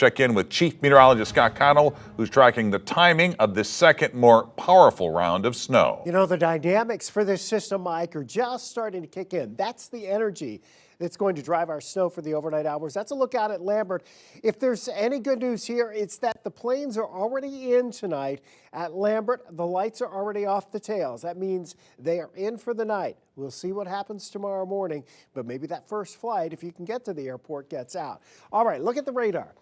Check in with Chief Meteorologist Scott Connell, who's tracking the timing of this second, more powerful round of snow. You know, the dynamics for this system, Mike, are just starting to kick in. That's the energy that's going to drive our snow for the overnight hours. That's a look out at Lambert. If there's any good news here, it's that the planes are already in tonight at Lambert. The lights are already off the tails. That means they are in for the night. We'll see what happens tomorrow morning, but maybe that first flight, if you can get to the airport, gets out. All right, look at the radar.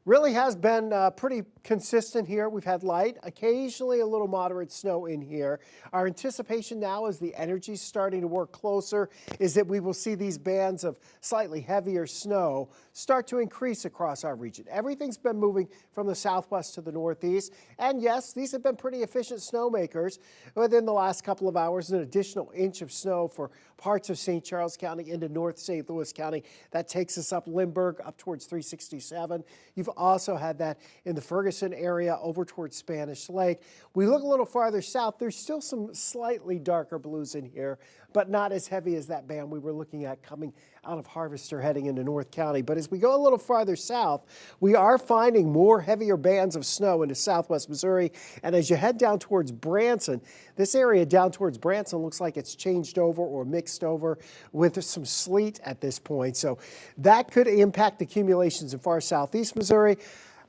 Really has been pretty consistent here. We've had light, occasionally a little moderate snow in here. Our anticipation now, as the energy's starting to work closer, is that we will see these bands of slightly heavier snow start to increase across our region. Everything's been moving from the southwest to the northeast. And yes, these have been pretty efficient snowmakers. Within the last couple of hours, an additional inch of snow for parts of St. Charles County into North St. Louis County. That takes us up Lindbergh up towards 367. You've also had that in the Ferguson area over towards Spanish Lake. We look a little farther south. There's still some slightly darker blues in here, but not as heavy as that band we were looking at coming out of Harvester heading into North County. But as we go a little farther south, we are finding more heavier bands of snow into southwest Missouri. And as you head down towards Branson, this area down towards Branson looks like it's changed over or mixed over with some sleet at this point. So that could impact accumulations in far southeast Missouri.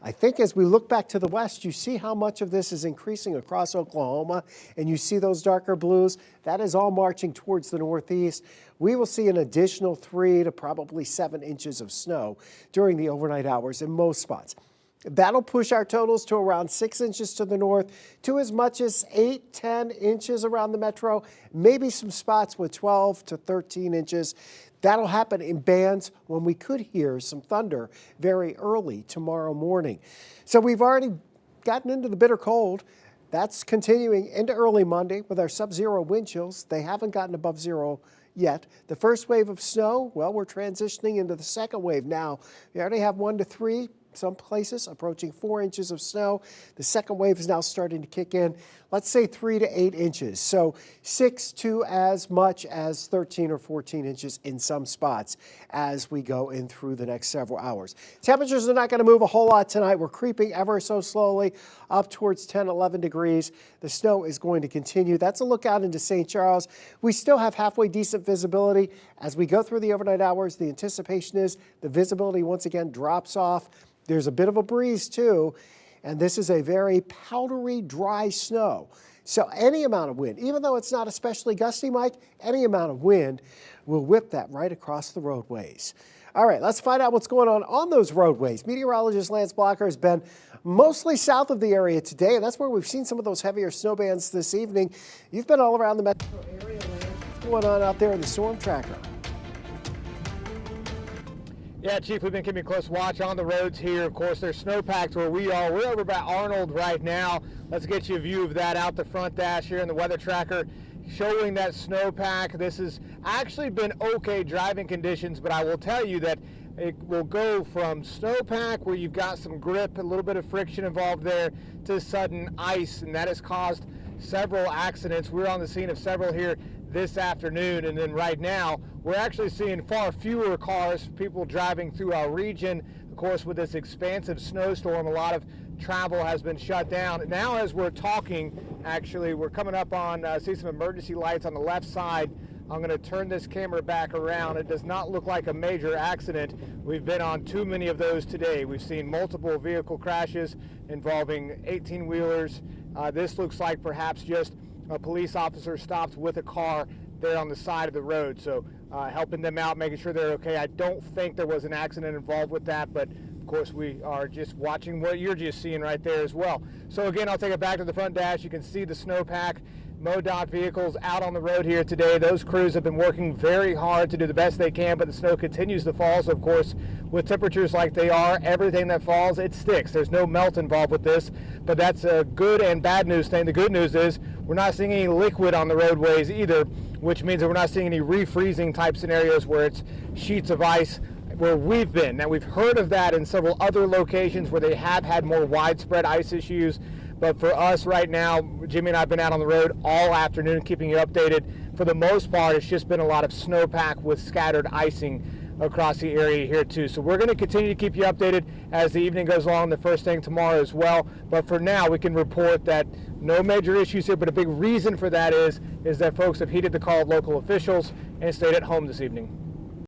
I think as we look back to the west, you see how much of this is increasing across Oklahoma, and you see those darker blues. That is all marching towards the northeast. We will see an additional 3 to probably 7 inches of snow during the overnight hours in most spots. That'll push our totals to around 6 inches to the north, to as much as 8, 10 inches around the metro, maybe some spots with 12 to 13 inches. That'll happen in bands when we could hear some thunder very early tomorrow morning. So we've already gotten into the bitter cold. That's continuing into early Monday with our sub-zero wind chills. They haven't gotten above zero yet. The first wave of snow, well, we're transitioning into the second wave now. We already have 1 to 3. Some places approaching 4 inches of snow. The second wave is now starting to kick in. Let's say 3 to 8 inches. So 6 to as much as 13 or 14 inches in some spots as we go in through the next several hours. Temperatures are not going to move a whole lot tonight. We're creeping ever so slowly up towards 10, 11 degrees. The snow is going to continue. That's a look out into St. Charles. We still have halfway decent visibility. As we go through the overnight hours, the anticipation is the visibility once again drops off. There's a bit of a breeze too, and this is a very powdery, dry snow. So any amount of wind, even though it's not especially gusty, Mike, any amount of wind will whip that right across the roadways. All right, let's find out what's going on those roadways. Meteorologist Lance Blocker has been mostly south of the area today, and that's where we've seen some of those heavier snow bands this evening. You've been all around the metro area, Lance. What's going on out there in the storm tracker? Yeah, Chief, we've been keeping close watch on the roads here. Of course, there's snowpacks where we are. We're over by Arnold right now. Let's get you a view of that out the front dash here in the weather tracker, showing that snowpack. This has actually been okay driving conditions, but I will tell you that it will go from snowpack where you've got some grip, a little bit of friction involved there, to sudden ice, and that has caused several accidents. We're on the scene of several here this afternoon, and then right now we're actually seeing far fewer cars, people driving through our region. Of course, with this expansive snowstorm, a lot of travel has been shut down. Now as we're talking, actually we're coming up on see some emergency lights on the left side. I'm going to turn this camera back around. It does not look like a major accident. We've been on too many of those today. We've seen multiple vehicle crashes involving 18-wheelers. This looks like perhaps just a police officer stopped with a car there on the side of the road. So helping them out, making sure they're okay. I don't think there was an accident involved with that, but of course we are just watching what you're just seeing right there as well. So again, I'll take it back to the front dash. You can see the snowpack. MoDOT vehicles out on the road here today. Those crews have been working very hard to do the best they can, but the snow continues to fall. So of course, with temperatures like they are, everything that falls, it sticks. There's no melt involved with this, but that's a good and bad news thing. The good news is we're not seeing any liquid on the roadways either, which means that we're not seeing any refreezing type scenarios where it's sheets of ice where we've been. Now, we've heard of that in several other locations where they have had more widespread ice issues. But for us right now, Jimmy and I have been out on the road all afternoon keeping you updated. For the most part, it's just been a lot of snowpack with scattered icing across the area here too. So we're going to continue to keep you updated as the evening goes along, the first thing tomorrow as well. But for now, we can report that no major issues here, but a big reason for that is that folks have heeded the call of local officials and stayed at home this evening.